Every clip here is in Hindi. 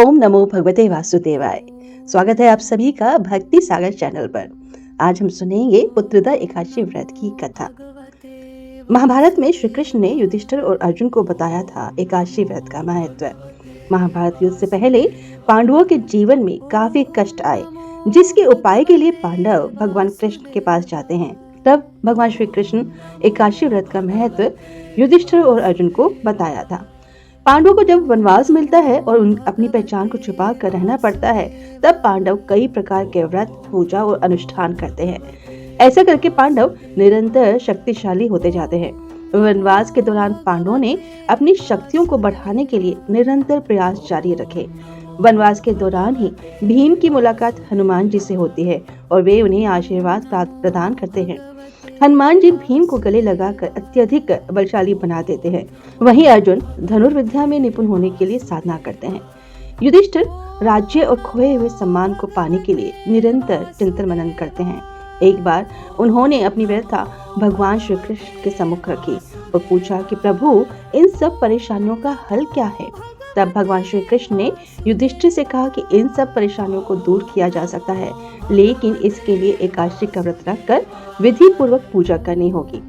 ओम नमो भगवते वासुदेवाय। स्वागत है आप सभी का भक्ति सागर चैनल पर। आज हम सुनेंगे पुत्रदा एकादशी व्रत की कथा। महाभारत में श्री कृष्ण ने युधिष्ठिर और अर्जुन को बताया था एकादशी व्रत का महत्व। महाभारत युद्ध से पहले पांडवों के जीवन में काफी कष्ट आए, जिसके उपाय के लिए पांडव भगवान कृष्ण के पास जाते हैं। तब भगवान श्री कृष्ण एकादशी व्रत का महत्व युधिष्ठिर और अर्जुन को बताया था। पांडवों को जब वनवास मिलता है और अपनी पहचान को छुपा कर रहना पड़ता है, तब पांडव कई प्रकार के व्रत, पूजा और अनुष्ठान करते हैं। ऐसा करके पांडव निरंतर शक्तिशाली होते जाते हैं। वनवास के दौरान पांडवों ने अपनी शक्तियों को बढ़ाने के लिए निरंतर प्रयास जारी रखे। वनवास के दौरान ही भीम की मुलाकात हनुमान जी से होती है और वे उन्हें आशीर्वाद प्रदान करते हैं। हनुमान जी भीम को गले लगाकर अत्यधिक बलशाली बना देते हैं। वहीं अर्जुन धनुर्विद्या में निपुण होने के लिए साधना करते हैं। युधिष्ठिर राज्य और खोए हुए सम्मान को पाने के लिए निरंतर चिंतन मनन करते हैं। एक बार उन्होंने अपनी व्यथा भगवान श्री कृष्ण के सम्मुख रखी और पूछा कि प्रभु, इन सब परेशानियों का हल क्या है। तब भगवान श्री कृष्ण ने युधिष्ठिर से कहा कि इन सब परेशानियों को दूर किया जा सकता है, लेकिन इसके लिए एकादशी का व्रत रखकर विधि पूर्वक पूजा करनी होगी।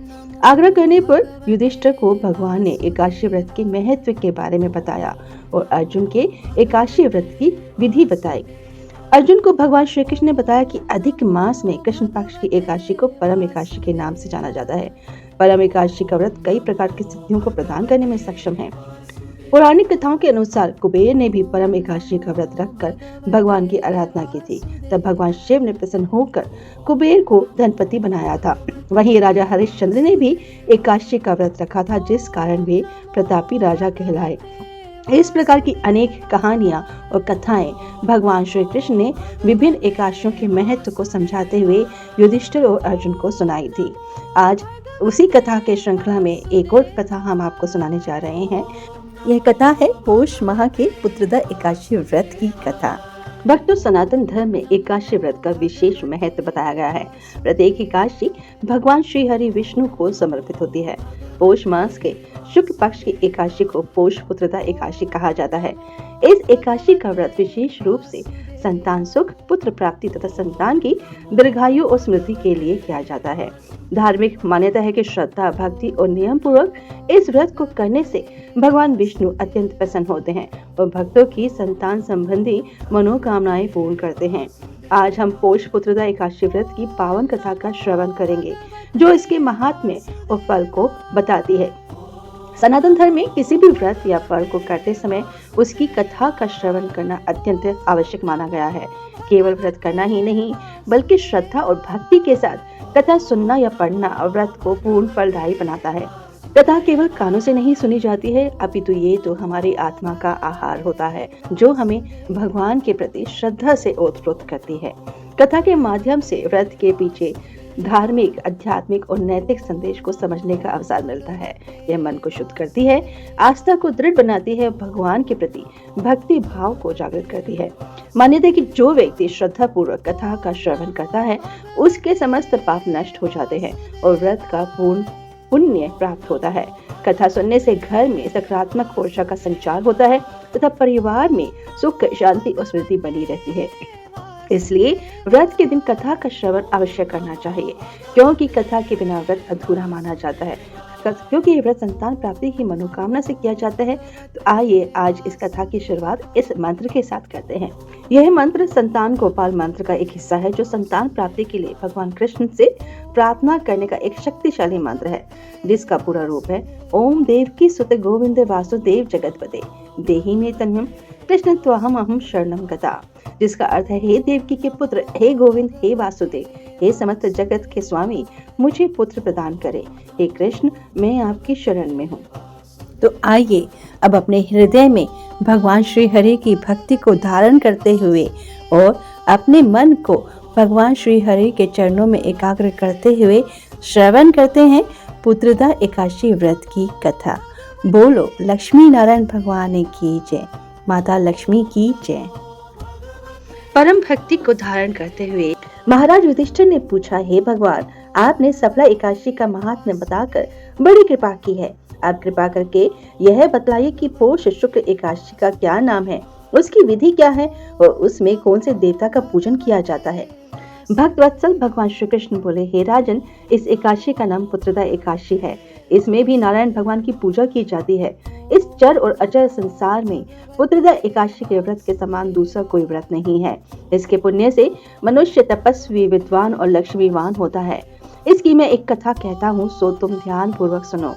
आग्रह करने पर युधिष्ठिर को भगवान ने एकादशी व्रत के महत्व के बारे में बताया और अर्जुन के एकादशी व्रत की विधि बताई। अर्जुन को भगवान श्री कृष्ण ने बताया कि अधिक मास में कृष्ण पक्ष की एकादशी को परम एकादशी के नाम से जाना जाता है। परम एकादशी का व्रत कई प्रकार की सिद्धियों को प्रदान करने में सक्षम है। पौराणिक कथाओं के अनुसार कुबेर ने भी परम एकादशी का व्रत रखकर भगवान की आराधना की थी। तब भगवान शिव ने प्रसन्न होकर कुबेर को धनपति बनाया था। वहीं राजा हरिश्चंद्र ने भी एकादशी का व्रत रखा था, जिस कारण वे प्रतापी राजा कहलाए। इस प्रकार की अनेक कहानियां और कथाएं भगवान श्री कृष्ण ने विभिन्न एकादशियों के महत्व को समझाते हुए युधिष्ठिर और अर्जुन को सुनाई थी। आज उसी कथा के श्रृंखला में एक और कथा हम आपको सुनाने जा रहे हैं। यह कथा है पौष माह के पुत्रदा एकादशी व्रत की कथा। भक्तों, सनातन धर्म में एकादशी व्रत का विशेष महत्व बताया गया है। प्रत्येक एकादशी भगवान श्री हरि विष्णु को समर्पित होती है। पौष मास के शुक्ल पक्ष की एकादशी को पौष पुत्रदा एकादशी कहा जाता है। इस एकादशी का व्रत विशेष रूप से संतान सुख, पुत्र प्राप्ति तथा संतान की दीर्घायु और स्मृति के लिए किया जाता है। धार्मिक मान्यता है कि श्रद्धा, भक्ति और नियम पूर्वक इस व्रत को करने से भगवान विष्णु अत्यंत प्रसन्न होते हैं और भक्तों की संतान संबंधी मनोकामनाएं पूर्ण करते हैं। आज हम पौष पुत्रदा एकादशी व्रत की पावन कथा का श्रवण करेंगे, जो इसके महात्म्य और फल को बताती है। सनातन धर्म में किसी भी व्रत या पर्व को करते समय उसकी कथा का श्रवण करना अत्यंत आवश्यक माना गया है। केवल व्रत करना ही नहीं, बल्कि श्रद्धा और भक्ति के साथ कथा सुनना या पढ़ना व्रत को पूर्ण फलदायी बनाता है। कथा केवल कानों से नहीं सुनी जाती है, अपितु ये तो हमारी आत्मा का आहार होता है, जो हमें भगवान के प्रति श्रद्धा से ओतप्रोत करती है। कथा के माध्यम से व्रत के पीछे धार्मिक, आध्यात्मिक और नैतिक संदेश को समझने का अवसर मिलता है। यह मन को शुद्ध करती है, आस्था को दृढ़ बनाती है, भगवान के प्रति भक्ति भाव को जागृत करती है। मान्यता है कि जो व्यक्ति श्रद्धा पूर्वक कथा का श्रवण करता है, उसके समस्त पाप नष्ट हो जाते हैं और व्रत का पूर्ण पुण्य प्राप्त होता है। कथा सुनने से घर में सकारात्मक ऊर्जा का संचार होता है तथा परिवार में सुख, शांति और समृद्धि बनी रहती है। इसलिए व्रत के दिन कथा का श्रवण अवश्य करना चाहिए, क्योंकि कथा के बिना व्रत अधूरा माना जाता है। क्योंकि ये व्रत संतान प्राप्ति की मनोकामना से किया जाता है। तो आइए आज इस कथा की शुरुआत इस मंत्र के साथ करते हैं। यह मंत्र संतान गोपाल मंत्र का एक हिस्सा है, जो संतान प्राप्ति के लिए भगवान कृष्ण से प्रार्थना करने का एक शक्तिशाली मंत्र है, जिसका पूरा रूप है ओम देवकी सुत गोविंद वासुदेव जगतपते देहि मे तन्मयम् कृष्ण त्वहम् अहम् शरणं गता, जिसका अर्थ है हे देवकी के पुत्र, हे गोविंद, हे वासुदेव, हे समस्त जगत के स्वामी, मुझे पुत्र प्रदान करे। हे कृष्ण, मैं आपकी शरण में हूँ। तो आइए अब अपने हृदय में भगवान श्री हरि की भक्ति को धारण करते हुए और अपने मन को भगवान श्री हरि के चरणों में एकाग्र करते हुए श्रवण करते हैं पुत्रदा एकादशी व्रत की कथा। बोलो लक्ष्मी नारायण भगवान की जय, माता लक्ष्मी की जय। परम भक्ति को धारण करते हुए महाराज युधिष्ठिर ने पूछा, हे भगवान, आपने सफला एकादशी का महात्म्य बताकर बड़ी कृपा की है। आप कृपा करके यह बतलाइए कि पौष शुक्ल एकादशी का क्या नाम है उसकी विधि क्या है और उसमें कौन से देवता का पूजन किया जाता है। भक्त वत्सल भगवान श्री कृष्ण बोले, हे राजन, इस एकादशी का नाम पुत्रदा एकादशी है। इसमें भी नारायण भगवान की पूजा की जाती है। इस चर और अचर संसार में पुत्रदा एकादशी के व्रत के समान दूसरा कोई व्रत नहीं है। इसके पुण्य से मनुष्य तपस्वी, विद्वान और लक्ष्मीवान होता है। इसकी मैं एक कथा कहता हूँ, सो तुम ध्यान पूर्वक सुनो।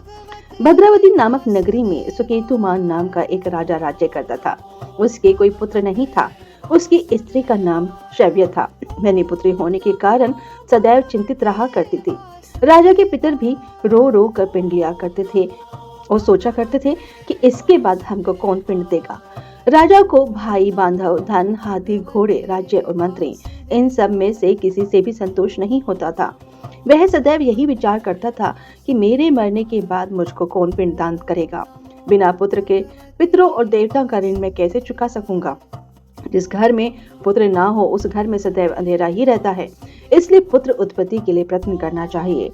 भद्रावती नामक नगरी में सुकेतुमान नाम का एक राजा राज्य करता था। उसके कोई पुत्र नहीं था। उसकी स्त्री का नाम शव्य था। मैंने पुत्री होने के कारण सदैव चिंतित रहा करती थी। राजा के पितर भी रो रो कर पिंड लिया करते थे और सोचा करते थे कि इसके बाद हमको कौन पिंड देगा। राजा को भाई, बांधव, धन, हाथी, घोड़े, राज्य और मंत्री, इन सब में से किसी से भी संतोष नहीं होता था। वह सदैव यही विचार करता था कि मेरे मरने के बाद मुझको कौन पिंड दान करेगा। बिना पुत्र के पितरों और देवताओं का ऋण मैं कैसे चुका सकूंगा। जिस घर में पुत्र ना हो उस घर में सदैव अंधेरा ही रहता है। इसलिए पुत्र उत्पत्ति के लिए प्रयत्न करना चाहिए।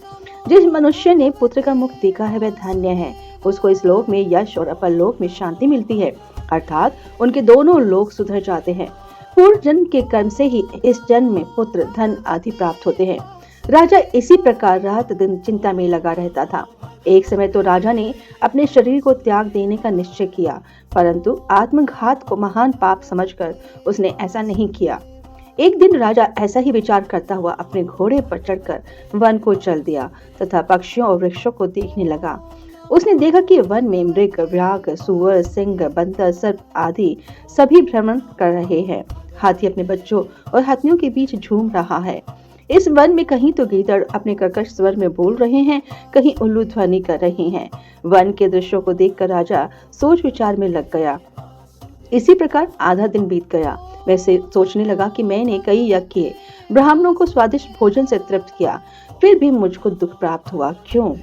जिस मनुष्य ने पुत्र का मुख देखा है वह धन्य है। उसको इस लोक में यश और अपरलोक में शांति मिलती है, अर्थात उनके दोनों लोक सुधर जाते हैं। पूर्व जन्म के कर्म से ही इस जन्म में पुत्र, धन आदि प्राप्त होते हैं। राजा इसी प्रकार रात दिन चिंता में लगा रहता था। एक समय तो राजा ने अपने शरीर को त्याग देने का निश्चय किया, परंतु आत्मघात को महान पाप समझकर उसने ऐसा नहीं किया। एक दिन राजा ऐसा ही विचार करता हुआ अपने घोड़े पर चढ़कर वन को चल दिया तथा पक्षियों और वृक्षों को देखने लगा। उसने देखा कि वन में मृग, व्याघ्र, सुअर, सिंह, बंदर, सर्प आदि सभी भ्रमण कर रहे हैं। हाथी अपने बच्चों और हाथियों के बीच झूम रहा है। इस वन में कहीं तो गीदड़ अपने कर्कश स्वर में बोल रहे हैं, कहीं उल्लू ध्वनि कर रहे हैं। वन के दृश्यों को देखकर राजा सोच विचार में लग गया। इसी प्रकार आधा दिन बीत गया। वैसे सोचने लगा कि मैंने कई यज्ञ किए, ब्राह्मणों को स्वादिष्ट भोजन से तृप्त किया, फिर भी मुझको दुख प्राप्त हुआ, क्यों?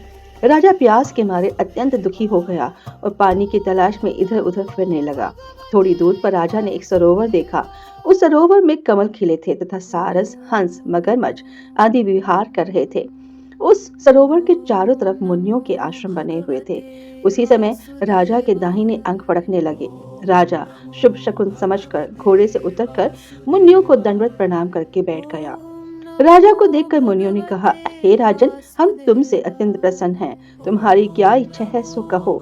राजा प्यास के मारे अत्यंत दुखी हो गया और पानी की तलाश में इधर उधर फिरने लगा। थोड़ी दूर पर राजा ने एक सरोवर देखा। उस सरोवर में कमल खिले थे तथा सारस, हंस, मगरमच्छ आदि विहार कर रहे थे। उस सरोवर के चारों तरफ मुनियों के आश्रम बने हुए थे। उसी समय राजा के दाहिने अंग फड़कने लगे। राजा शुभ शकुन समझकर घोड़े से उतरकर मुनियों को दंडवत प्रणाम करके बैठ गया। राजा को देखकर मुनियों ने कहा, हे राजन, हम तुमसे अत्यंत प्रसन्न हैं। तुम्हारी क्या इच्छा है सो कहो।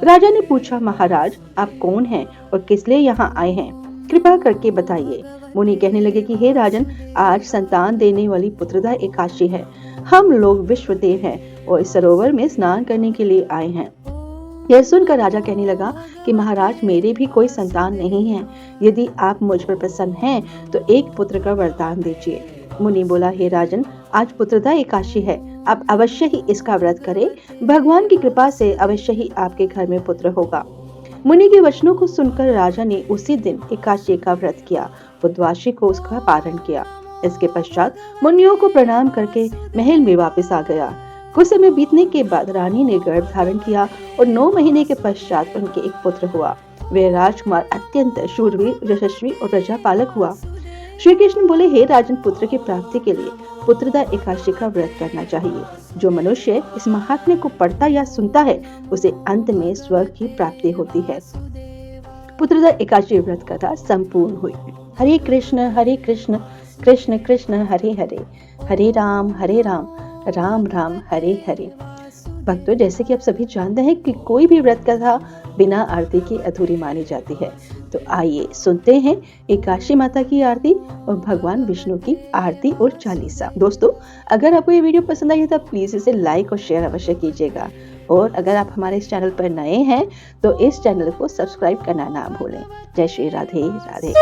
राजा ने पूछा, महाराज, आप कौन हैं और किस लिए यहाँ आए हैं? कृपा करके बताइए। मुनि कहने लगे कि हे राजन, आज संतान देने वाली पुत्रदा एकादशी है। हम लोग विश्वदेव हैं और इस सरोवर में स्नान करने के लिए आए हैं। यह सुनकर राजा कहने लगा कि महाराज, मेरे भी कोई संतान नहीं है। यदि आप मुझ पर प्रसन्न हैं तो एक पुत्र का वरदान दीजिए। मुनि बोला, हे राजन, आज पुत्रदा एकादशी है, आप अवश्य ही इसका व्रत करें। भगवान की कृपा से अवश्य ही आपके घर में पुत्र होगा। मुनि के वचनों को सुनकर राजा ने उसी दिन एकादशी का व्रत किया, बुधवासी को उसका पारण किया। इसके पश्चात मुनियों को प्रणाम करके महल में वापस आ गया। कुछ समय बीतने के बाद रानी ने गर्भ धारण किया और 9 महीने के पश्चात उनके एक पुत्र हुआ। वह राजकुमार अत्यंत शूरवीर, यशस्वी और प्रजापालक हुआ। श्री कृष्ण बोले, हे राजन, पुत्र की प्राप्ति के लिए पुत्रदा एकादशी का व्रत करना चाहिए। जो मनुष्य इस महात्म्य को पढ़ता या सुनता है उसे अंत में स्वर्ग की प्राप्ति होती है। पुत्रदा एकादशी व्रत कथा संपूर्ण हुई। हरे कृष्ण कृष्ण कृष्ण हरे हरे, हरे राम राम राम हरे हरे। भक्तों, जैसे कि आप सभी जानते हैं कि कोई भी व्रत कथा बिना आरती की अधूरी मानी जाती है। तो आइए सुनते हैं एकादशी माता की आरती और भगवान विष्णु की आरती और चालीसा। दोस्तों, अगर आपको ये वीडियो पसंद आई है तो प्लीज इसे लाइक और शेयर अवश्य कीजिएगा। और अगर आप हमारे इस चैनल पर नए हैं तो इस चैनल को सब्सक्राइब करना ना भूलें। जय श्री राधे राधे।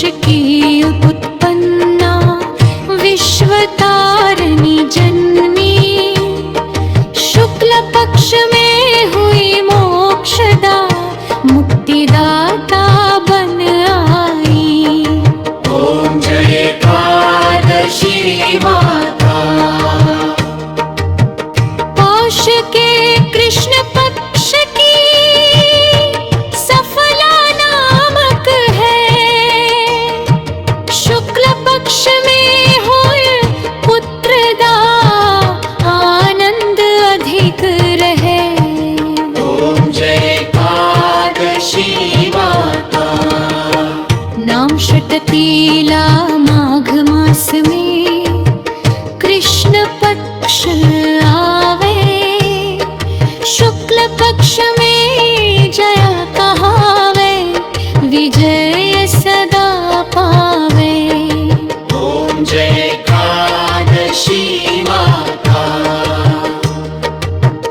की उत्पन्ना विश्वतारिणी जन्मी। शुक्ल पक्ष में हुई मोक्षदा मुक्तिदाता बन आई। ओम जय एकादशी माता। पौष के कृष्ण पक्ष की सफला नामक है। शुक्ल पक्ष में हुए पुत्रदा आनंद अधिक रहे। ओम जय एकादशी माता। नाम षटतीला माघ मास में कृष्ण पक्ष आवे। शुक्ल पक्ष में जय कहावे, विजय सदा पावे। ओम जय एकादशी माता।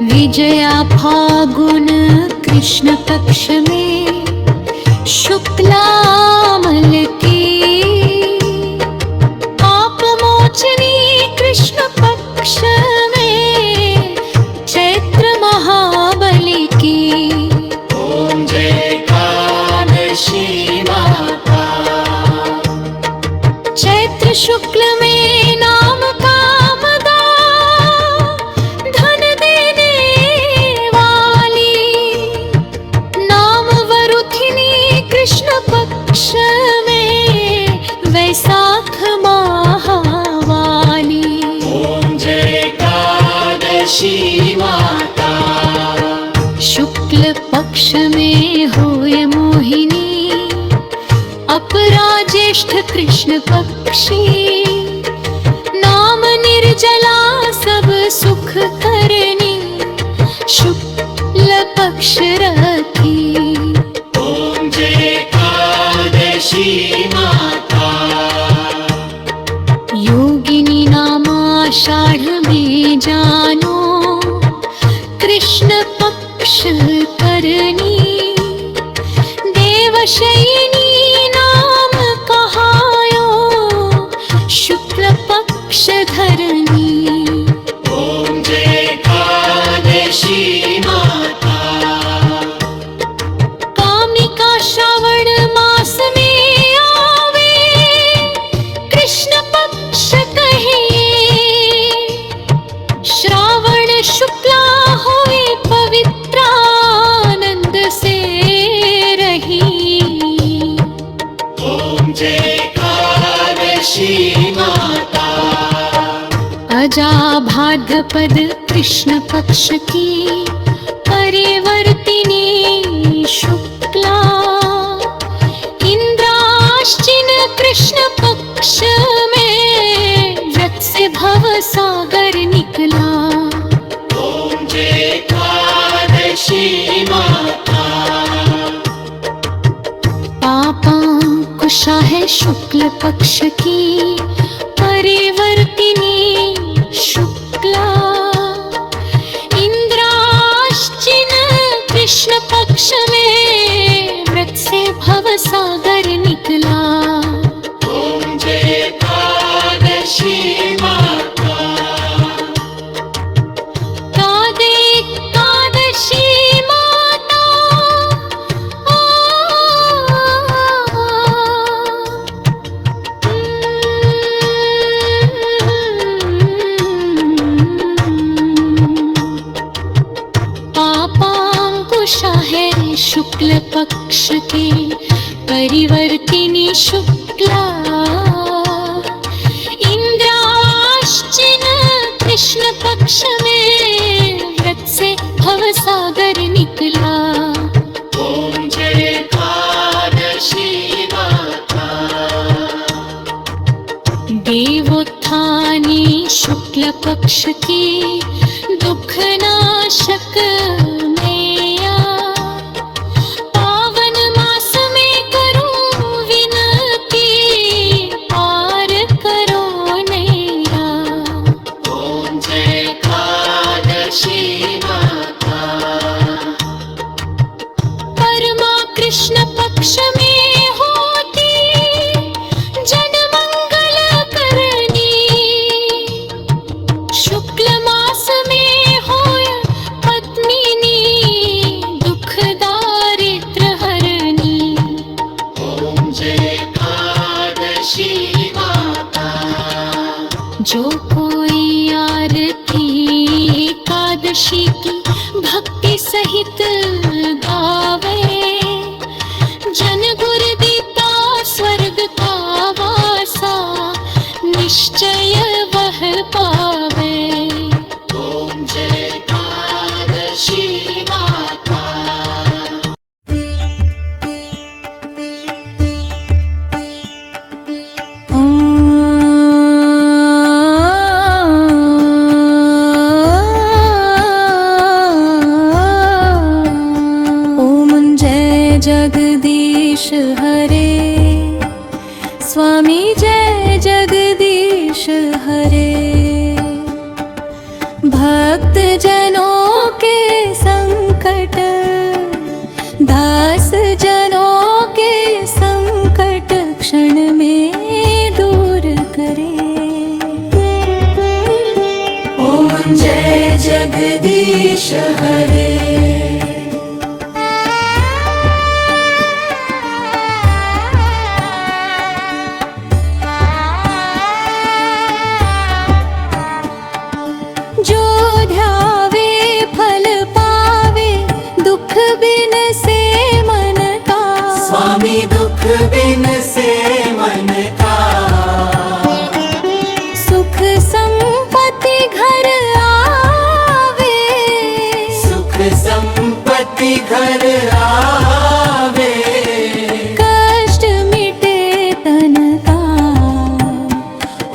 विजया फागुन कृष्ण पक्ष में शुक्लामल की। पाप मोचनी कृष्ण पक्ष में चैत्र महाबली की। ओम जय एकादशी माता। चैत्र शुक्ल में नाम कामदा धन देने वाली। नाम वरुथिनी कृष्ण पक्ष में वैशाख माहवाली। ओम जय एकादशी माता। शुक्ल पक्ष में हुए मोहिनी अपरा ज्येष्ठ कृष्ण पक्षी। नाम निर्जला सब सुख करनी शुक्ल पक्ष रखी। ओम जय एकादशी माता। योगिनी नाम आषाढ़ में जानो कृष्ण पक्ष करनी। देवशयनी नाम कहायो शुक्ल पक्ष धरनी। ओम जय एकादशी माता। कामिका श्रावण मास में आवे कृष्ण पक्ष कहिए। श्रावण शुक्ला होए पवित्रानंद से रही। ओम जय एकादशी माता। अजा भाद्रपद कृष्ण पक्ष की परिवर्तिनी शुक्ला। इंद्राश्चिन कृष्ण पक्ष में व्रत से भव सागर निकला। ओम जय एकादशी माता। पापांकुशा है शुक्ल पक्ष की परिवर्तिनी शुक्ला। इंद्राश्चिन कृष्ण पक्ष में व्रत से भव सागर निकला। ओम जय एकादशी माता। कादे एकादशी माता। आ, पापांकुशा है शुक्ल पक्ष के परिवर्तिनी शुक्ला। इंद्राश्चिन कृष्ण पक्ष में व्रत से भव सागर निकला। ओम जय एकादशी माता। देवोत्थानी शुक्ल पक्ष की दुखनाशक मैया। पावन मास में करूं विनती पार करो नैया। ओम जय एकादशी माता। परमा कृष्ण पक्ष में होती शुक्ल मास में होय पद्मिनी दुख दारिद्र हरणी। ओम जय एकादशी माता। जो कोई आरती एकादशी की भक्ति सहित गावे, जन गुर दीता स्वर्ग का वासा निश्चय वह पावे। ओम जय एकादशी माता। ओम जय जगदीश हरे, स्वामी जय जगदीश हरे। भक्त जनों के संकट, दास जनों के संकट क्षण में दूर करे। ओम जय जगदीश हरे। जो ध्यावे फल पावे, दुख बिन से मन का। स्वामी दुख बिन से मन का। सुख संपत्ति घर आवे, सुख संपत्ति घर आवे। कष्ट मिटे तन का।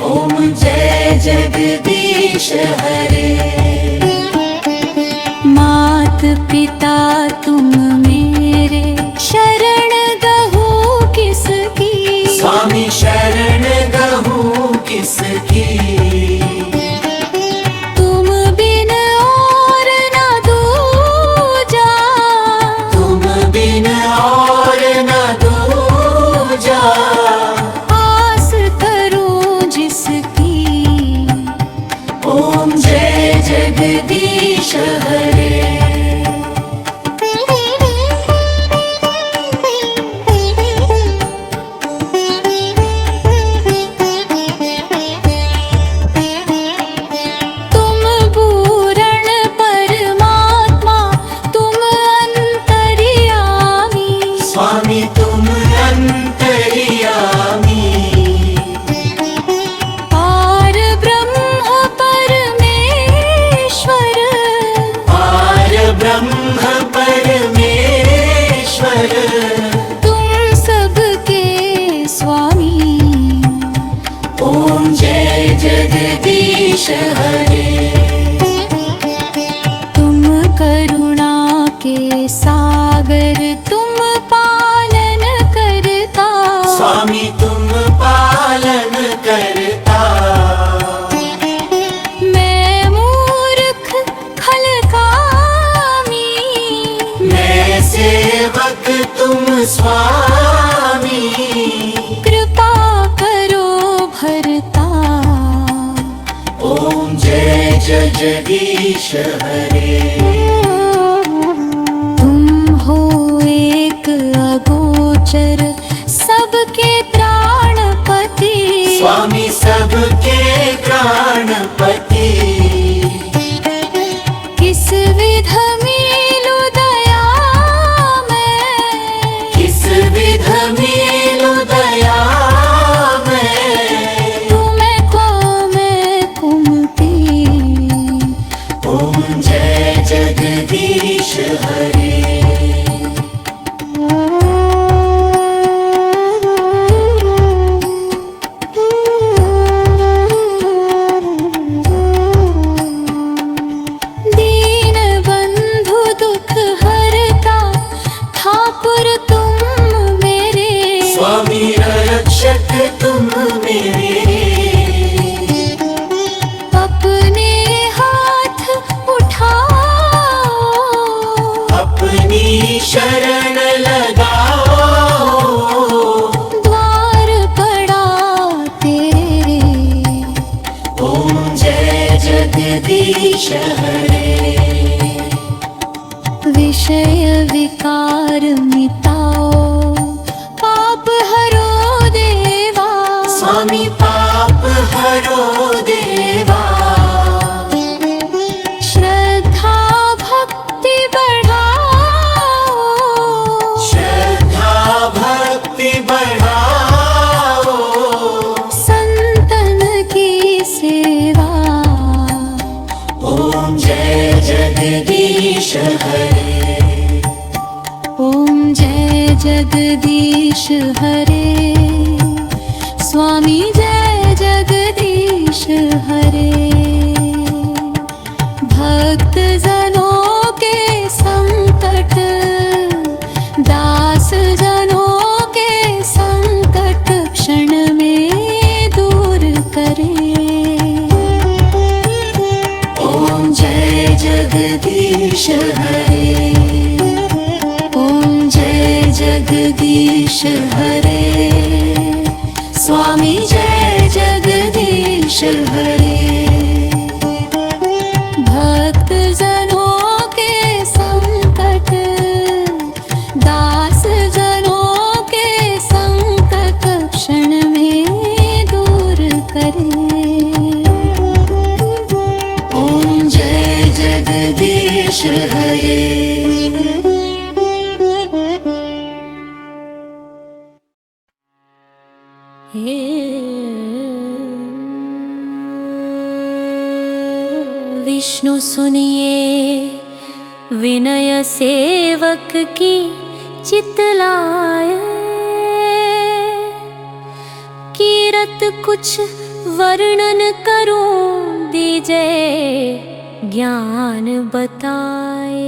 ओम जय जगदीश हरे। मात पिता तुम मेरे, शरण गहू किसकी। स्वामी शरण गहूँ किसकी। तुम बिन और न दूजा, तुम बिन और न दूजा। आस करूं जिसकी। ओम जय जगदीश हरे। तुम पूर्ण परमात्मा, तुम अंतर्यामी। स्वामी तुम अंतर्यामी। पार ब्रह्म परमेश्वर, पार ब्रह्म परमेश्वर। तुम सबके स्वामी। ओम जय जगदीश हरे। तुम करुणा के सागर, तुम पालन करता। स्वामी तुम पालन करता। मैं मूर्ख खलकामी, मैं सेवक तुम स्वामी। कृपा करो भरता। ओम जय जगदीश हरे। तुम हो एक अगोचर, सबके त्राणपति। स्वामी सबके प्राणपति। किस विध मिलूं दया मैं, किस विध मिलूं दया मैं। तुम्हें को मैं कुमती। ओम जय जगदीश हरे। दीन बंधु दुख हरता, ठाकुर तुम मेरे। स्वामी रक्षक तुम मेरे। अपने हाथ उठाओ, जगदीश हरे। विषय विकार मिटाओ, पाप हरो देवा। स्वामी पाप हरो देवा। श्रद्धा भक्ति बढ़ाओ, श्रद्धा भक्ति बढ़ाओ। संतन की सेवा। ओम जय जगदीश हरे। ओम जय जगदीश हरे। स्वामी जय जगदीश हरे। भक्त जनों के संकट, दास जनों के संकट क्षण में दूर करे। ओम जय जगदीश हरे। ओम जय जगदीश हरे। स्वामी जय जगदीश हरे। भक्त जनों के संकट, दास जनों के संकट क्षण में दूर करे। ओम जय जगदीश हरे। विष्णु सुनिए विनय सेवक की चितलाए। कीरत कुछ वर्णन करूं दीजिए ज्ञान बताए।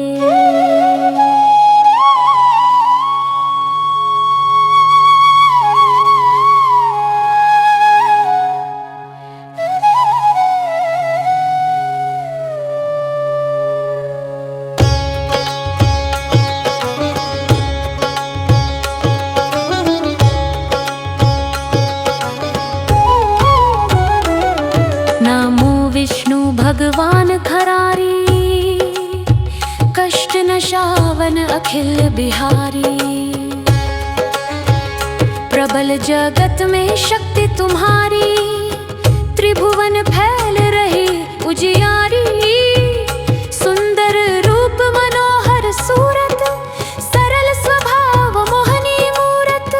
भगवान खरारी कष्ट नशावन अखिल बिहारी। प्रबल जगत में शक्ति तुम्हारी, त्रिभुवन फैल रही उजियारी। सुंदर रूप मनोहर सूरत, सरल स्वभाव मोहनी मूरत।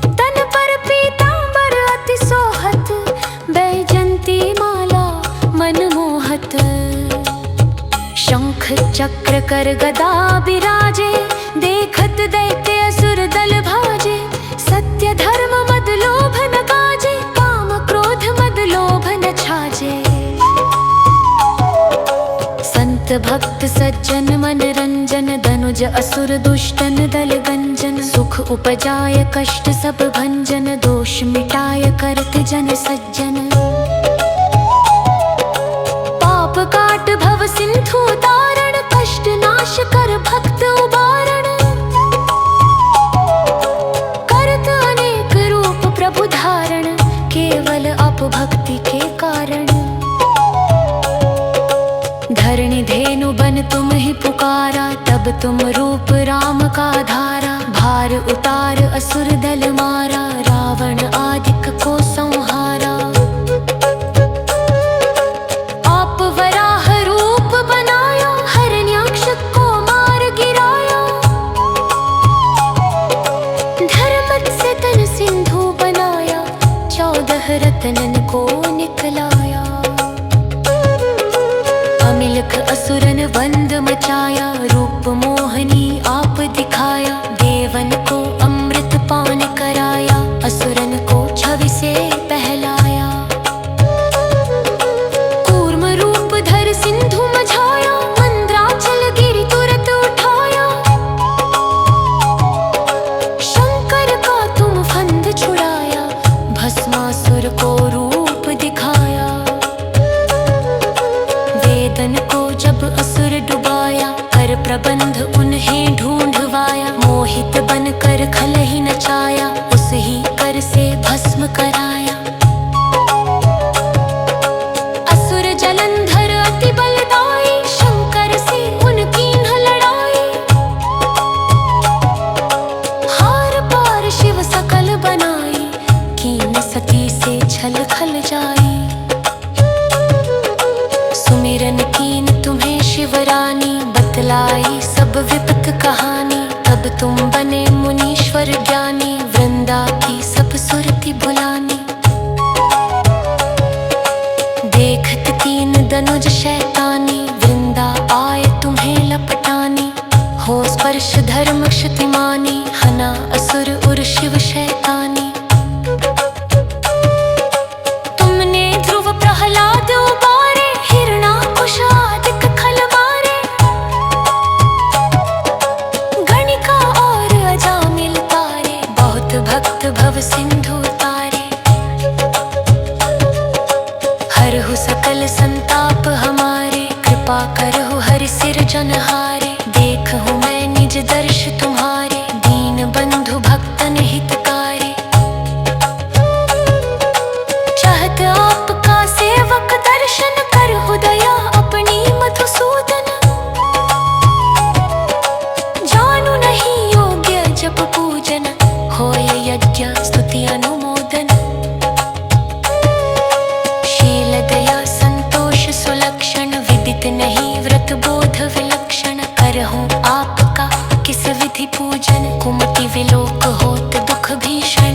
तन पर पीतांबर अति सोहत, बैजंती मनमोहत। शंख चक्र कर गदा बिराजे, देखत दैत्य असुर दल भाजे। सत्य धर्म मद लोभ न गाजे, काम क्रोध मद लोभ न छाजे। संत भक्त सज्जन मन रंजन, धनुज असुर दुष्टन दल गंजन। सुख उपजाय कष्ट सब भंजन, दोष मिटाय करत जन सज्जन। काट भव सिंधु तारण, कष्ट नाश कर भक्त उबारण। करत अनेक रूप प्रभु धारण, केवल अप भक्ति के कारण। धरणी धेनु बन तुम ही पुकारा, तब तुम रूप राम का धारा। भार उतार असुर दल मारा, रावण आदिक को संहारा। रतनन को निकलाया, अमिलख असुरन वंद मचाया। रूप मोहनी आप दिखाया, देवन को अमृत पान कराया। असुरन को छवि से पहलाया, कूर्म रूप धर सिंधु मझाया। मंद्राचल गिरि तुरत उठाया, शंकर का तुम फंद छुड़ाया। भस्मासुर को रूप दिखाया, वेदन को जब असुर डुबाया। कर प्रबंध उन्हें ढूंढवाया, मोहित बन कर खल ही नचाया। उस ही कर से भस्म कराया, असुर जलन शिवरानी, बतलाई सब विपत कहानी। तब तुम बने मुनीश्वर ज्ञानी, वृंदा की सब सुरति भुलानी। देखत तीन दनुज शैतानी, वृंदा आए तुम्हें लपटानी। हो स्पर्श धर्म क्षतिमानी, हना असुर उर शिव शैतानी। तुमने ध्रुव प्रहलाद उबारे, हिरणाकुश आदिक खल मारे। गणिका और अजामिल तारे, बहुत भक्त भव सिंधु तारे। हरहु सकल संताप हमारे, कृपा करहु हरि सिरजनहारे। देखहु मैं निज दर्श तुम्हारे, दीन बंधु भक्तन हितकारे। चाहत आपका सेवक दर्शन, करहु दया अपनी मधुसूदन। जानु नहीं योग्य जप पूजन, होय यज्ञ स्तुति अनुमोदन। शील दया संतोष सुलक्षण, विदित नहीं व्रत बोध विलक्षण। करहूँ आपका किस विधि पूजन, कुमति विलोक होत दुख भीषण।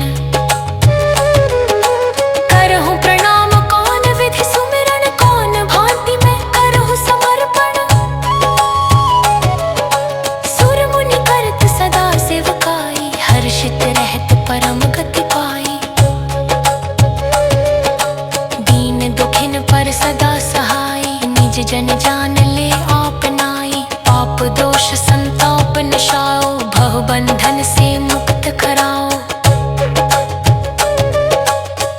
करहूँ प्रणाम कौन विधि सुमिरन, कौन भांति मैं करहूँ समर्पण। सुर मुनि करत सदा सेवकाई, हर्षित रहत परम गति पाई। दीन दुखिन पर सदा सहाई, निज जन जान ले आप नाई। पाप दोष संताप नशाओ, भव बंधन से मुक्त कराओ।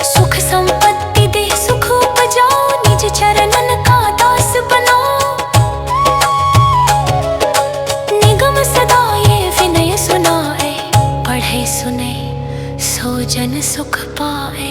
सुख संपत्ति दे सुख उपजाओ, निज चरणन का दास बनाओ। निगम सदा ये विनय सुनाए, पढ़े सुने सो जन सुख पाए।